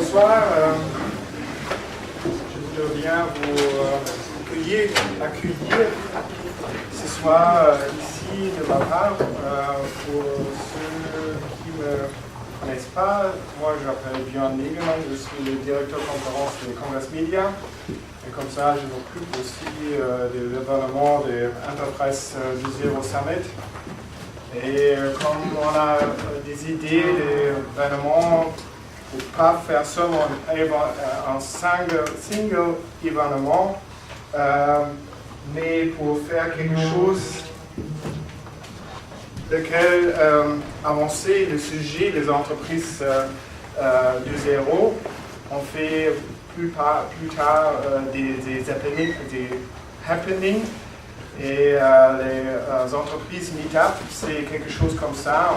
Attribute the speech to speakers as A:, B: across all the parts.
A: soir, je voudrais bien vous accueillir ce soir ici de ma part. Pour ceux qui ne me connaissent pas, moi je m'appelle Björn Negelmann, je suis le directeur conférence de Congress Media. Et comme ça, je m'occupe aussi de l'événement de Enterprise 2.0 Summit. Et comme on a des idées d'événements, pour ne pas faire seulement un single événement, mais pour faire quelque chose lequel avancer le sujet des entreprises 2.0, on fait plus tard des happenings. Et les entreprises Meetup, c'est quelque chose comme ça.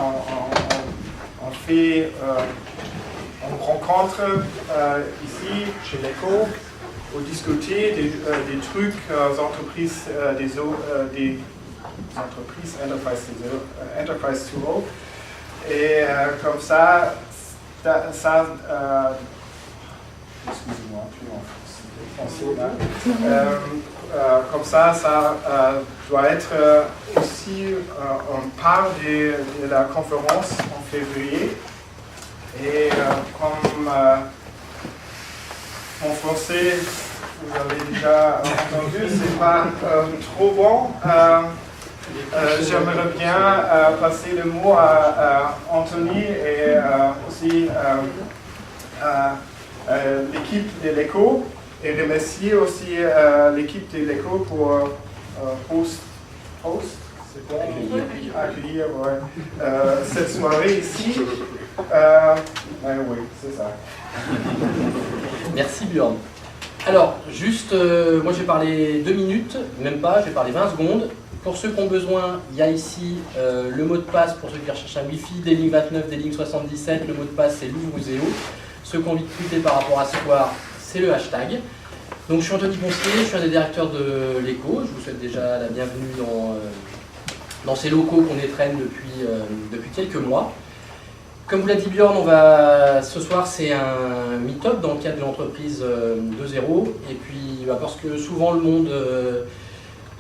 A: On rencontre ici, chez l'ECO, pour discuter des trucs, entreprises, des entreprises Enterprise 2.0. Et comme ça, excusez-moi, plus en français là. Comme ça doit être aussi une part de la conférence en février. Et comme en français, vous avez déjà entendu, c'est pas trop bon. J'aimerais bien passer le mot à Anthony et aussi l'équipe de l'ECO. Et remercier aussi l'équipe de l'ECO pour accueillir cette soirée ici. Oui, c'est ça.
B: Merci Björn. Alors, juste, moi j'ai parlé 2 minutes, même pas, j'ai parlé 20 secondes. Pour ceux qui ont besoin, il y a ici le mot de passe pour ceux qui recherchent un Wi-Fi, des 29, des 77, le mot de passe c'est Louvre-Zéo. Ceux qui ont envie de tweeter par rapport à ce soir, c'est le hashtag. Donc je suis Anthony Poncier, je suis un des directeurs de l'ECO. Je vous souhaite déjà la bienvenue dans ces locaux qu'on étraîne depuis quelques mois. Comme vous l'a dit Björn, ce soir c'est un meet-up dans le cadre de l'entreprise 2.0. Et puis parce que souvent le monde de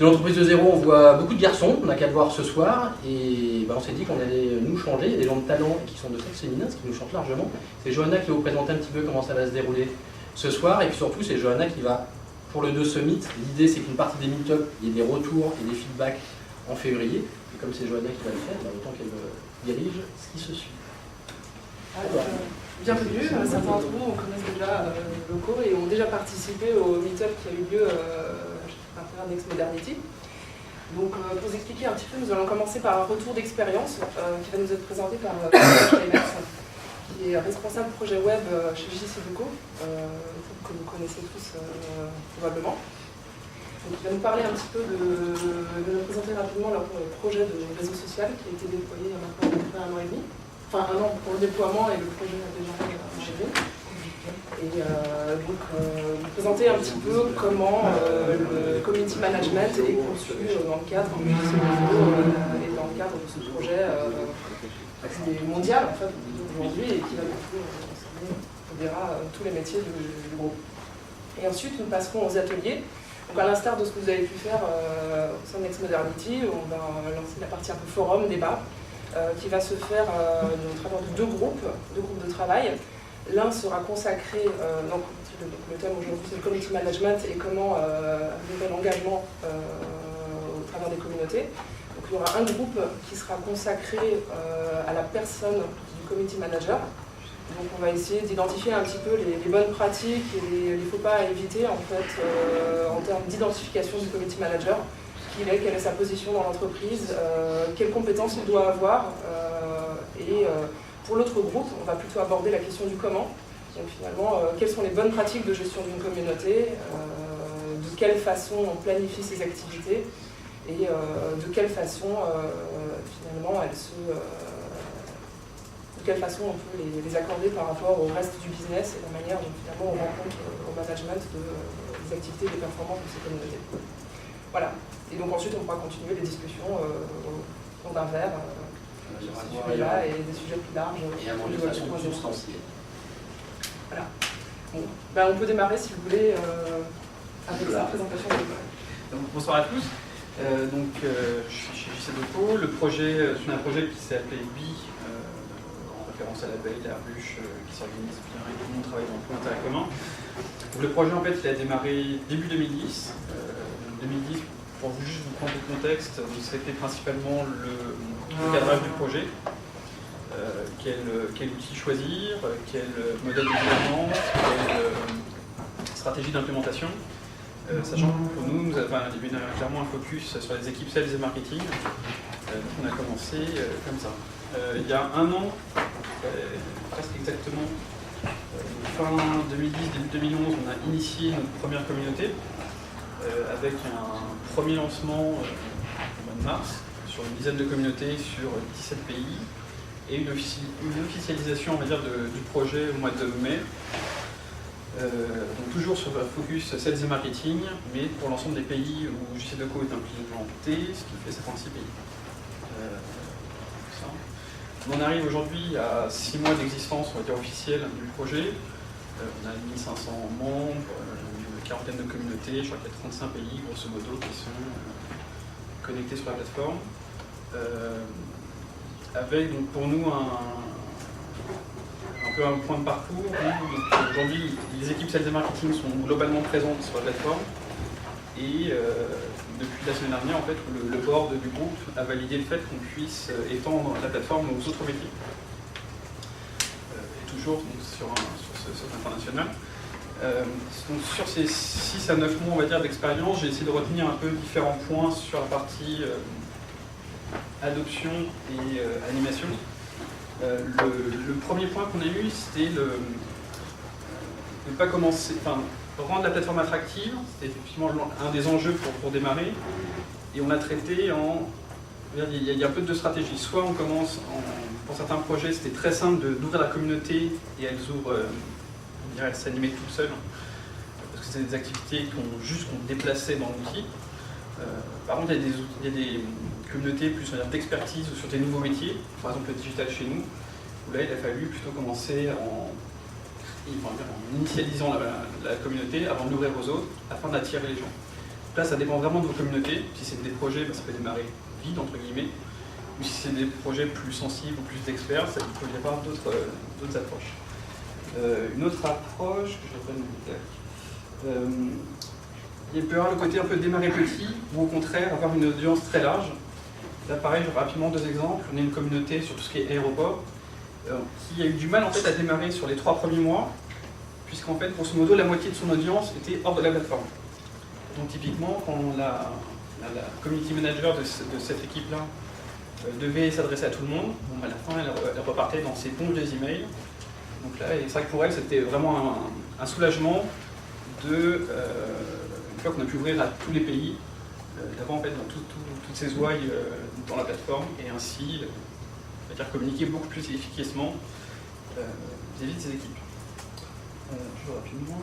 B: l'entreprise 2.0, on voit beaucoup de garçons, on n'a qu'à le voir ce soir. Et on s'est dit qu'on allait nous changer. Il y a des gens de talent qui sont de sexe féminin, ce qui nous change largement. C'est Johanna qui va vous présenter un petit peu comment ça va se dérouler ce soir, et puis surtout c'est Johanna qui va, pour le 2 Summit, l'idée c'est qu'une partie des meet-up, il y ait des retours et des feedbacks en février, et comme c'est Johanna qui va le faire, autant qu'elle dirige ce qui se suit.
C: Bienvenue, certains d'entre vous connaissent déjà le locaux et ont déjà participé au meet-up qui a eu lieu chez le partenaire Next Modernity. Donc pour vous expliquer un petit peu, nous allons commencer par un retour d'expérience qui va nous être présenté par Emerson, qui est responsable projet web chez JC Deco, que vous connaissez tous probablement. Donc, il va nous parler un petit peu nous présenter rapidement leur projet de réseau social qui a été déployé il y a maintenant à peu près 1 an et demi. Enfin 1 an pour le déploiement et le projet a déjà enchaîné. Et donc vous présenter un petit peu comment le community management est conçu dans le cadre de ce réseau et dans le cadre de ce projet qui est mondial en fait aujourd'hui et qui va concerner, on verra, tous les métiers du groupe. Et ensuite nous passerons aux ateliers. Donc à l'instar de ce que vous avez pu faire au sein de Next Modernity, on va lancer la partie un peu forum, débat, qui va se faire au travers de 2 groupes de travail. L'un sera consacré, donc le thème aujourd'hui c'est le community management et comment améliorer l'engagement au travers des communautés. Donc il y aura un groupe qui sera consacré à la personne du community manager. Donc on va essayer d'identifier un petit peu les bonnes pratiques et les faux pas à éviter en fait en termes d'identification du community manager. Quelle est sa position dans l'entreprise, quelles compétences il doit avoir. Pour l'autre groupe, on va plutôt aborder la question du comment. Donc finalement, quelles sont les bonnes pratiques de gestion d'une communauté, de quelle façon on planifie ses activités et de quelle façon finalement de quelle façon on peut les accorder par rapport au reste du business et la manière dont finalement on rencontre au management des activités et des performances de ces communautés. Voilà. Et donc ensuite on pourra continuer les discussions autour d'un verre sur ce sujet-là et des sujets plus larges.
B: Et un monde de façon substantielle.
C: Voilà. Bon, on peut démarrer si vous voulez avec la présentation.
D: Donc, bonsoir à tous. Je suis chez JCDecaux. Le projet, c'est un projet qui s'est appelé BI, en référence à l'abeille, la ruche, qui s'organise bien et tout le monde travaille dans le point d'intérêt commun. Donc, le projet, en fait, il a démarré début 2010. 2010, pour juste vous prendre le contexte, c'était principalement le cadrage du projet. Quel outil choisir, quel modèle de gouvernance, quelle stratégie d'implémentation. Sachant que pour nous, il y avait clairement un focus sur les équipes sales et marketing. Donc on a commencé comme ça. Il y a un an, presque exactement, fin 2010, début 2011, on a initié notre première communauté avec un premier lancement au mois de mars sur une dizaine de communautés sur 17 pays et une officialisation, on va dire, du projet au mois de mai. Donc toujours sur le focus sales et marketing, mais pour l'ensemble des pays où JCDecaux est implémenté, ce qui fait 56 pays. On en arrive aujourd'hui à 6 mois d'existence, on va dire, officielle du projet. On a 1500 membres, une quarantaine de communautés, je crois qu'il y a 35 pays, grosso modo, qui sont connectés sur la plateforme. Avec donc, pour nous un peu un point de parcours. Aujourd'hui, les équipes sales et marketing sont globalement présentes sur la plateforme. Et depuis la semaine dernière, en fait, le board du groupe a validé le fait qu'on puisse étendre la plateforme aux autres métiers. Et toujours donc, sur ce international. Donc, sur ces 6 à 9 mois, on va dire, d'expérience, j'ai essayé de retenir un peu différents points sur la partie adoption et animation. Le premier point qu'on a eu, c'était de ne pas commencer, rendre la plateforme attractive. C'était effectivement un des enjeux pour démarrer. Et on a traité il y a un peu de stratégie. Soit on commence, pour certains projets, c'était très simple d'ouvrir la communauté et elles s'animaient toutes seules. Parce que c'est des activités qu'on déplaçait dans l'outil. Par contre, il y a des communautés plus d'expertise ou sur des nouveaux métiers, par exemple le digital chez nous, où là il a fallu plutôt commencer en initialisant la communauté avant de l'ouvrir aux autres, afin d'attirer les gens. Là, ça dépend vraiment de vos communautés. Si c'est des projets, ça peut démarrer vite, entre guillemets, ou si c'est des projets plus sensibles ou plus d'experts, il peut y avoir d'autres approches. Une autre approche que je devrais nous dire. Il peut y avoir le côté un peu démarrer petit, ou au contraire avoir une audience très large. Là pareil, rapidement 2 exemples. On a une communauté sur tout ce qui est aéroport, qui a eu du mal en fait à démarrer sur les 3 premiers mois, puisqu'en fait, grosso modo, la moitié de son audience était hors de la plateforme. Donc typiquement, quand la community manager de cette équipe-là devait s'adresser à tout le monde, à la fin, elle repartait dans ses bons vieux emails. Donc là, c'est vrai que pour elle, c'était vraiment un soulagement une fois qu'on a pu ouvrir à tous les pays, d'avoir en fait dans toutes ces ouailles dans la plateforme et ainsi on va dire, communiquer beaucoup plus efficacement vis-à-vis de ces équipes. Je vais rapidement.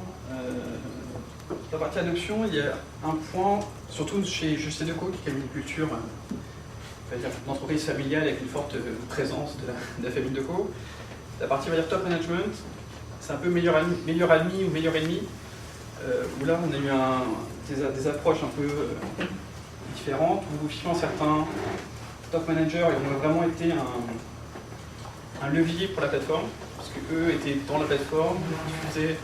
D: Sur la partie adoption, il y a un point, surtout chez JCDecaux, qui est une culture d'entreprise familiale avec une forte présence de la famille Decaux. La partie va dire, top management, c'est un peu meilleur ami ou meilleur ennemi. Où là on a eu des approches un peu différentes, où finalement certains top managers ont vraiment été un levier pour la plateforme, parce qu'eux étaient dans la plateforme, diffusaient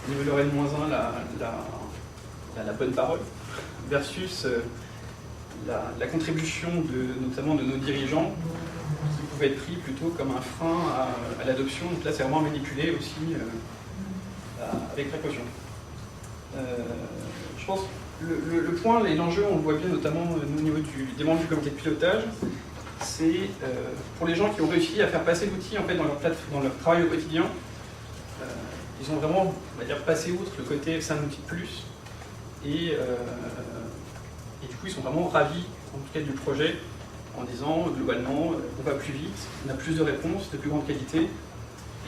D: au niveau de leur N-1 la bonne parole, versus la contribution notamment de nos dirigeants, qui pouvait être pris plutôt comme un frein à l'adoption. Donc là c'est vraiment manipulé aussi avec précaution. Je pense que le point et l'enjeu, on le voit bien notamment au niveau des membres du comité de pilotage, c'est pour les gens qui ont réussi à faire passer l'outil en fait, dans leur travail au quotidien, ils ont vraiment, on va dire, passé outre le côté c'est un outil de plus, et du coup ils sont vraiment ravis en tout cas du projet, en disant globalement on va plus vite, on a plus de réponses, de plus grande qualité,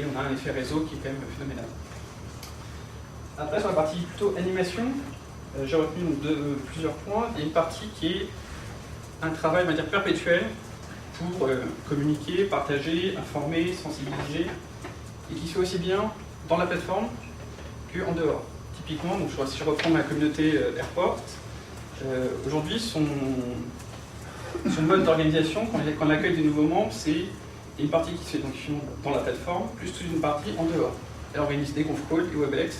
D: et on a un effet réseau qui est quand même phénoménal. Après, sur la partie plutôt animation, j'ai retenu plusieurs points. Il y a une partie qui est un travail, on va dire, perpétuel pour communiquer, partager, informer, sensibiliser, et qui soit aussi bien dans la plateforme qu'en dehors. Typiquement, donc si je reprends ma communauté Airport, aujourd'hui son mode d'organisation, quand on accueille des nouveaux membres, c'est une partie qui se fait donc dans la plateforme, plus toute une partie en dehors. Elle organise des conf calls, des WebEx,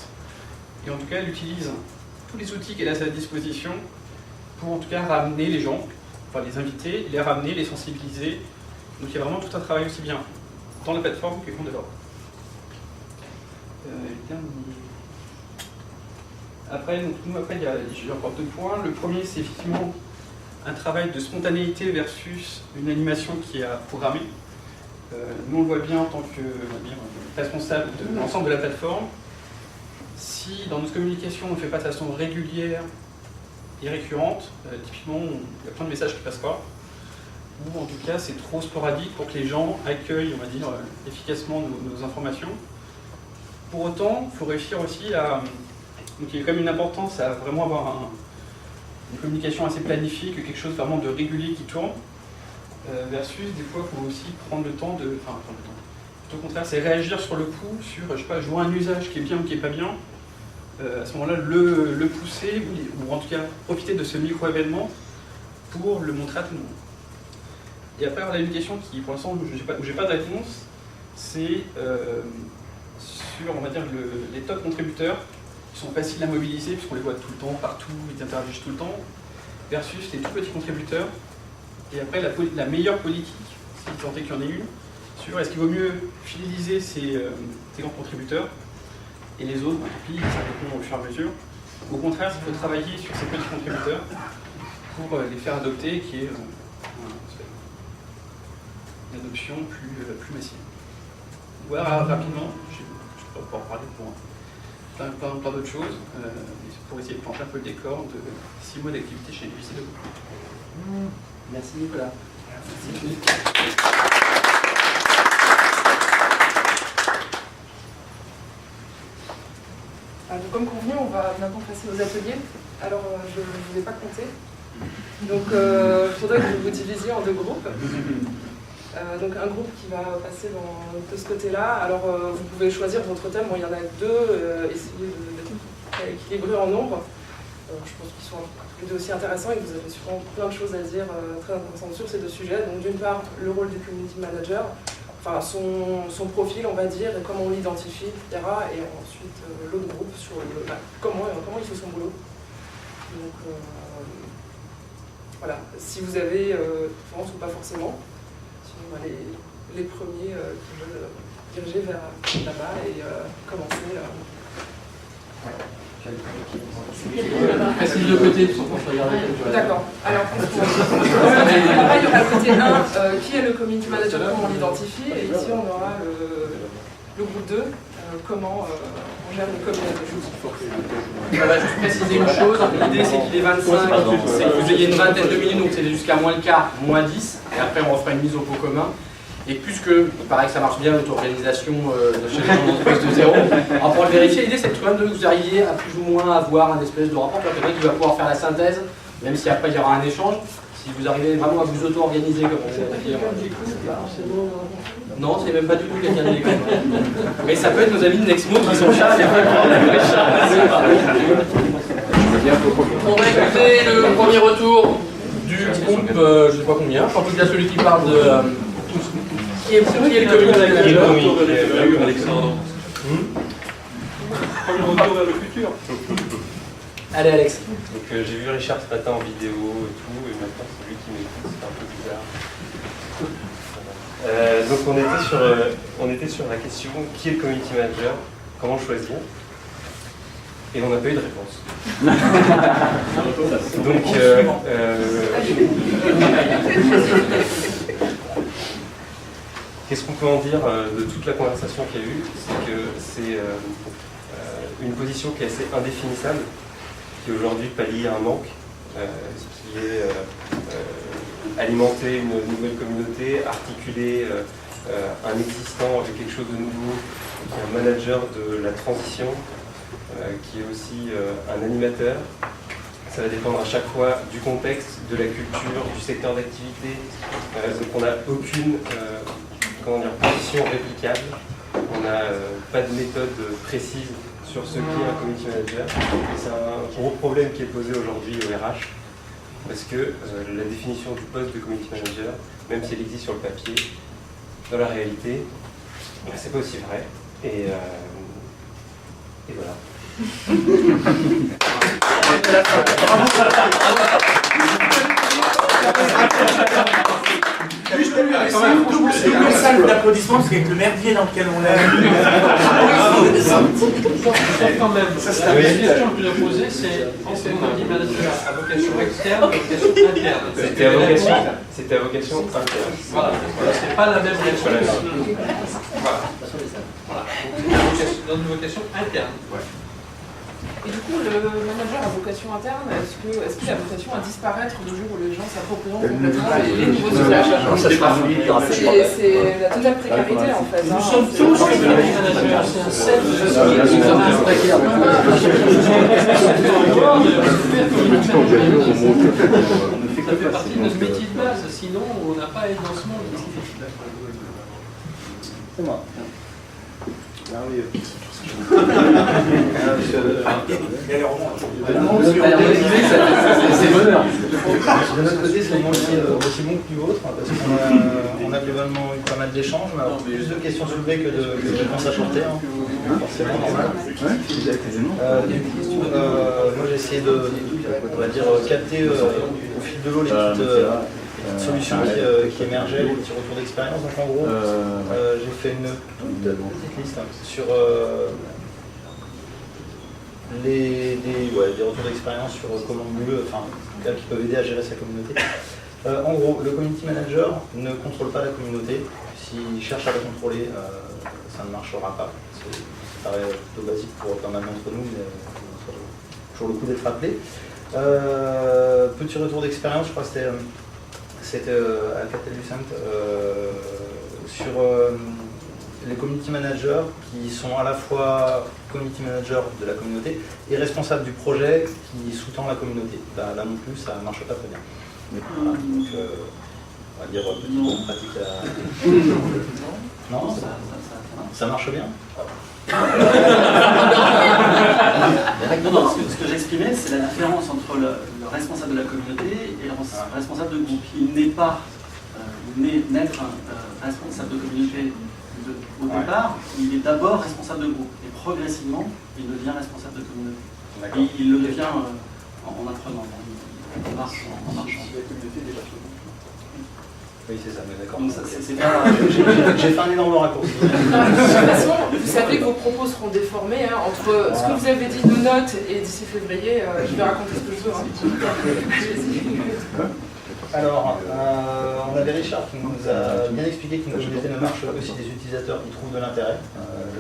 D: et en tout cas elle utilise tous les outils qu'elle a à sa disposition pour en tout cas ramener les gens, enfin les inviter, les ramener, les sensibiliser. Donc il y a vraiment tout un travail aussi bien dans la plateforme qu'en dehors. Après, j'ai encore 2 points. Le premier, c'est effectivement un travail de spontanéité versus une animation qui est à programmer. Nous, on le voit bien en tant que responsable de l'ensemble de la plateforme. Si dans notre communication, on ne fait pas de façon régulière et récurrente, typiquement, il y a plein de messages qui ne passent pas. Ou en tout cas, c'est trop sporadique pour que les gens accueillent, on va dire, efficacement nos informations. Pour autant, il faut réussir aussi à... Donc il y a quand même une importance à vraiment avoir une communication assez planifiée, que quelque chose vraiment de régulier qui tourne, versus des fois il faut aussi prendre le temps de... Enfin, prendre le temps. Tout au contraire, c'est réagir sur le coup, sur, je sais pas, je vois un usage qui est bien ou qui est pas bien, à ce moment-là, le pousser, ou en tout cas profiter de ce micro-événement pour le montrer à tout le monde. Et après, alors, une question qui, pour l'instant, où j'ai pas de réponse, c'est sur, on va dire, les top contributeurs, qui sont faciles à mobiliser, puisqu'on les voit tout le temps, partout, ils interagissent tout le temps, versus les tout petits contributeurs. Et après, la meilleure politique, si tant est qu'il y en ait une, sur est-ce qu'il vaut mieux fidéliser ces grands contributeurs, et les autres, tant pis, ça répond au fur et à mesure. Au contraire, il faut travailler sur ces petits contributeurs pour les faire adopter, qui est une adoption plus massive. Voilà, rapidement, je ne peux pas en parler pour plein d'autres choses, pour essayer de planter un peu le décor de 6 mois d'activité chez UBC2.
B: Merci Nicolas. Merci.
C: Donc, comme convenu, on va maintenant passer aux ateliers. Alors, je ne vous ai pas compté. Donc, il faudrait que vous vous divisiez en 2 groupes. Donc, un groupe qui va passer de ce côté-là. Alors, vous pouvez choisir votre thème. Bon, il y en a 2. Essayez d'être équilibré en nombre. Je pense qu'ils sont les 2 aussi intéressants et que vous avez sûrement plein de choses à dire très intéressantes sur ces 2 sujets. Donc, d'une part, le rôle du community manager. Enfin, son profil, on va dire, et comment on l'identifie, etc. Et ensuite, l'autre groupe sur comment il fait son boulot. Donc, voilà. Si vous avez préférence ou pas forcément, sinon, les premiers qui veulent diriger vers là-bas et commencer.
B: Précise le côté, pour choisir lequel.
C: D'accord. Alors, là, il y aura le côté 1, qui est le community manager, comment on l'identifie, et ici on aura le groupe 2, comment on gère les communautés.
B: On va juste préciser une chose, l'idée c'est qu'il est 25, c'est que vous ayez une vingtaine de minutes, donc c'est jusqu'à moins le quart, moins 10, et après on refera une mise au pot commun. Et puisque il paraît que ça marche bien l'auto-organisation de chez les gens d'entreprise de zéro, alors pour le vérifier, l'idée c'est quand même de vous arriver à plus ou moins avoir un espèce de rapport, quelqu'un qui va pouvoir faire la synthèse, même si après il y aura un échange. Si vous arrivez vraiment à vous auto-organiser, comme on va dire. Non, c'est même pas du tout quelqu'un de l'école. Mais ça peut être nos amis de Nexmo qui sont chats, il n'y a pas de problème. On va écouter le premier retour du groupe, je sais pas combien, en tout cas celui qui parle de. Qui est le community manager.
E: Alexandre.
D: Premier retour vers le futur.
B: Allez Alex.
E: Donc j'ai vu Richard ce matin en vidéo et tout, et maintenant c'est lui qui m'écoute, c'est un peu bizarre. Donc on était sur la question qui est le community manager, comment choisir, et on n'a pas eu de réponse. Donc qu'est-ce qu'on peut en dire de toute la conversation qu'il y a eu? C'est que c'est une position qui est assez indéfinissable, qui aujourd'hui pallie un manque, qui est alimenter une nouvelle communauté, articuler un existant avec quelque chose de nouveau, qui est un manager de la transition, qui est aussi un animateur. Ça va dépendre à chaque fois du contexte, de la culture, du secteur d'activité. Donc on n'a aucune position réplicable. on n'a pas de méthode précise sur ce qu'est un community manager. Et c'est un gros problème qui est posé aujourd'hui au RH, parce que la définition du poste de community manager, même si elle existe sur le papier, dans la réalité, c'est pas aussi vrai. Et voilà.
A: Juste double salle d'applaudissements parce qu'avec le merdier dans lequel on est.
F: Quand même, la question que je voulais poser, c'est community manager à vocation externe, à vocation interne.
E: C'était à vocation interne.
F: Voilà, c'est pas la même réponse. Voilà. Dans une vocation interne.
C: Et du coup, le manager à vocation interne, est-ce qu'il a vocation à disparaître le jour où les gens s'approprieront complètement les nouveaux usages? C'est la totale précarité en fait.
F: Nous sommes tous community managers, c'est un set de sociétés. Ça fait partie de notre métier de base, sinon on n'a pas énormément de
G: C'est moi.
B: C'est bonheur.
G: De notre côté, c'est aussi bon que du vôtre, parce qu'on a globalement eu pas mal d'échanges, on a plus de questions soulevées que de réponses apportées, forcément normal. Moi j'ai essayé de, on va dire, capter au fil de l'eau les petites solutions qui émergeaient, les petits retours d'expérience. Donc en gros, j'ai fait une toute petite liste sur des retours d'expérience sur comment mieux, enfin, qui peuvent aider à gérer sa communauté. En gros, le community manager ne contrôle pas la communauté. S'il cherche à la contrôler, ça ne marchera pas. Ça paraît plutôt basique pour pas mal d'entre nous, mais toujours le coup d'être rappelé. Petit retour d'expérience, je crois que c'était à Catalucent, sur les community managers qui sont à la fois community manager de la communauté et responsables du projet qui sous-tend la communauté. Là non plus, ça ne marche pas très bien. Voilà, donc, on va dire petite pratique à... Non, ça marche bien.
H: Non, ce que j'exprimais, c'est la différence entre le responsable de la communauté et le responsable de groupe. Il n'est pas naître responsable de communauté au départ, il est d'abord responsable de groupe. Et progressivement, il devient responsable de communauté. Et il le devient en apprenant, en marchant.
G: Oui, c'est ça, mais d'accord.
H: Donc
G: J'ai fait un énorme raccourci.
C: De toute façon, vous savez que vos propos seront déformés entre ce que vous avez dit de notes et d'ici février, je vais raconter ce que je veux.
G: Alors, on avait Richard qui nous a bien expliqué qu'une communauté ne marche que si des utilisateurs y trouvent de l'intérêt.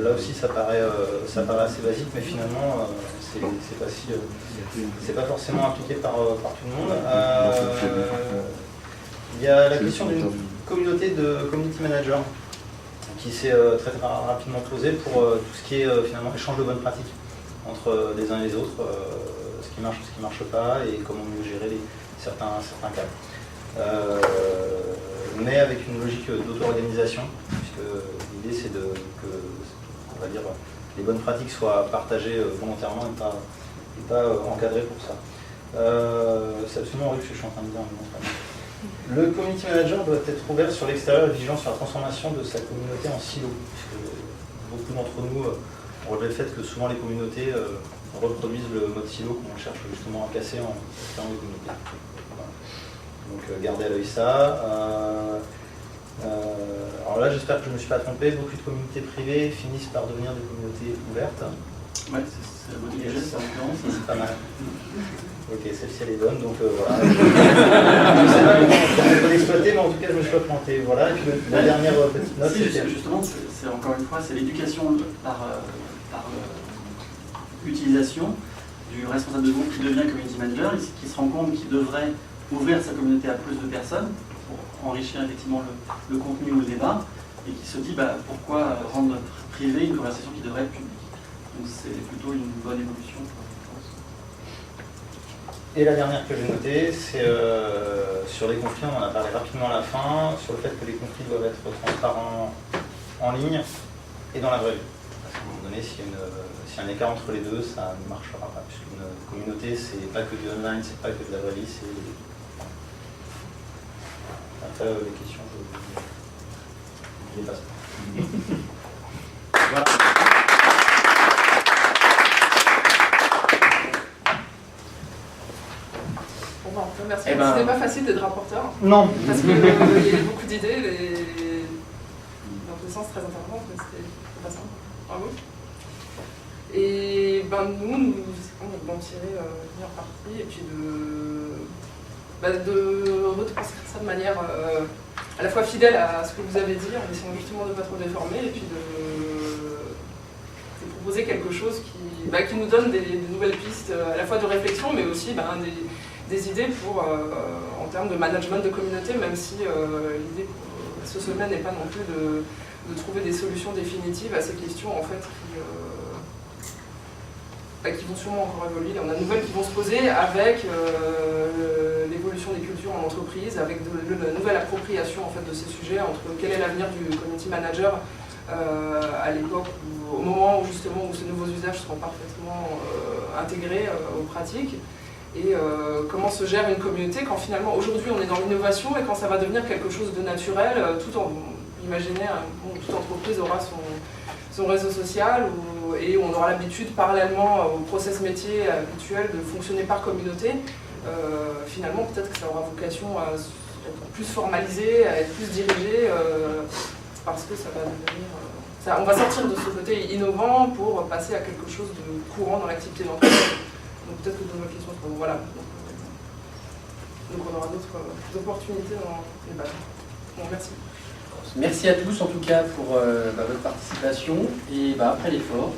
G: Là aussi, ça paraît assez basique, mais finalement, c'est pas forcément appliqué par tout le monde. Il y a la question d'une communauté de community managers qui s'est très rapidement posée pour tout ce qui est finalement échange de bonnes pratiques entre les uns et les autres, ce qui marche, ce qui ne marche pas et comment mieux gérer certains cas. Mais avec une logique d'auto-organisation, puisque l'idée c'est que on va dire, les bonnes pratiques soient partagées volontairement et pas encadrées pour ça. C'est absolument horrible ce que je suis en train de dire. Le community manager doit être ouvert sur l'extérieur et vigilant sur la transformation de sa communauté en silo. Beaucoup d'entre nous ont relevé le fait que souvent les communautés reproduisent le mode silo qu'on cherche justement à casser en créant des communautés. Voilà. Donc gardez à l'œil ça. Alors là j'espère que je ne me suis pas trompé, beaucoup de communautés privées finissent par devenir des communautés ouvertes.
H: Ouais, c'est la bonne idée,
G: c'est pas mal. Ok, celle-ci elle est bonne, donc voilà. Je ne sais pas comment on peut l'exploiter, mais en tout cas je me suis pas planté. Voilà, et puis la dernière petite note.
H: Si, justement, c'est encore une fois, c'est l'éducation par utilisation du responsable de groupe qui devient community manager, qui se rend compte qu'il devrait ouvrir sa communauté à plus de personnes pour enrichir effectivement le contenu ou le débat, et qui se dit pourquoi rendre privé une conversation qui devrait être publique. Donc c'est plutôt une bonne évolution.
G: Et la dernière que j'ai notée, c'est sur les conflits, on en a parlé rapidement à la fin, sur le fait que les conflits doivent être transparents en ligne, et dans la vraie vie. Parce qu'à un moment donné, s'il y a un écart entre les deux, ça ne marchera pas. Puisqu'une communauté, c'est pas que du online, c'est pas que de la vraie vie, c'est... Après, les questions, je les passe. Voilà.
C: Bon, bah, on peut remercier.
B: Eh ben-
C: C'était pas facile d'être rapporteur,
G: Non.
C: parce qu'il y avait beaucoup d'idées, dans tous les sens très intéressantes, mais c'était pas simple. Bravo. Et ben, nous avons tiré une meilleure partie, et puis de retranscrire ça de manière à la fois fidèle à ce que vous avez dit, en essayant justement de ne pas trop déformer, et puis de proposer quelque chose qui nous donne des nouvelles pistes, à la fois de réflexion, mais aussi des idées pour, en termes de management de communauté, même si l'idée pour ce sommet n'est pas non plus de trouver des solutions définitives à ces questions en fait qui vont sûrement encore évoluer. On a de nouvelles qui vont se poser avec l'évolution des cultures en entreprise, avec la nouvelle appropriation en fait, de ces sujets, entre quel est l'avenir du community manager à l'époque, au moment où justement où ces nouveaux usages seront parfaitement intégrés aux pratiques, et comment se gère une communauté quand finalement aujourd'hui on est dans l'innovation et quand ça va devenir quelque chose de naturel, imaginez, toute entreprise aura son réseau social et on aura l'habitude parallèlement au process métier habituel de fonctionner par communauté. Finalement peut-être que ça aura vocation à être plus formalisé, à être plus dirigé parce que ça va devenir... on va sortir de ce côté innovant pour passer à quelque chose de courant dans l'activité d'entreprise. Donc peut-être que d'autres questions seront... Voilà. Donc on aura d'autres opportunités dans les bases. Bon, merci.
B: Merci à tous en tout cas pour votre participation. Et après l'effort,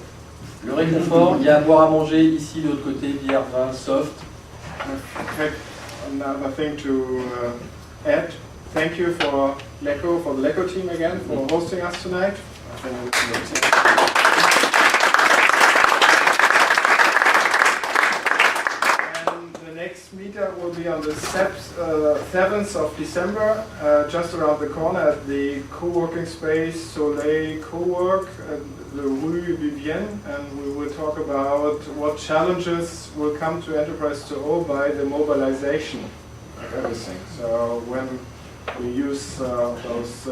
B: le réconfort, il y a à boire à manger ici de l'autre côté, bière, vin, soft.
A: Another thing to add. Thank you for the LECO team again for hosting us tonight. Next meetup will be on the 7th of December, just around the corner at the co-working space Soleil Co-work at the Rue Vivienne, and we will talk about what challenges will come to Enterprise 2.0 by the mobilization of everything. So when we use those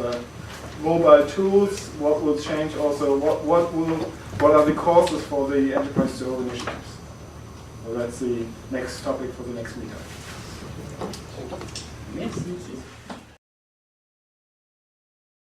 A: mobile tools, what will change also, what are the causes for the Enterprise 2.0 initiatives? So that's the next topic for the next meetup.
B: Merci.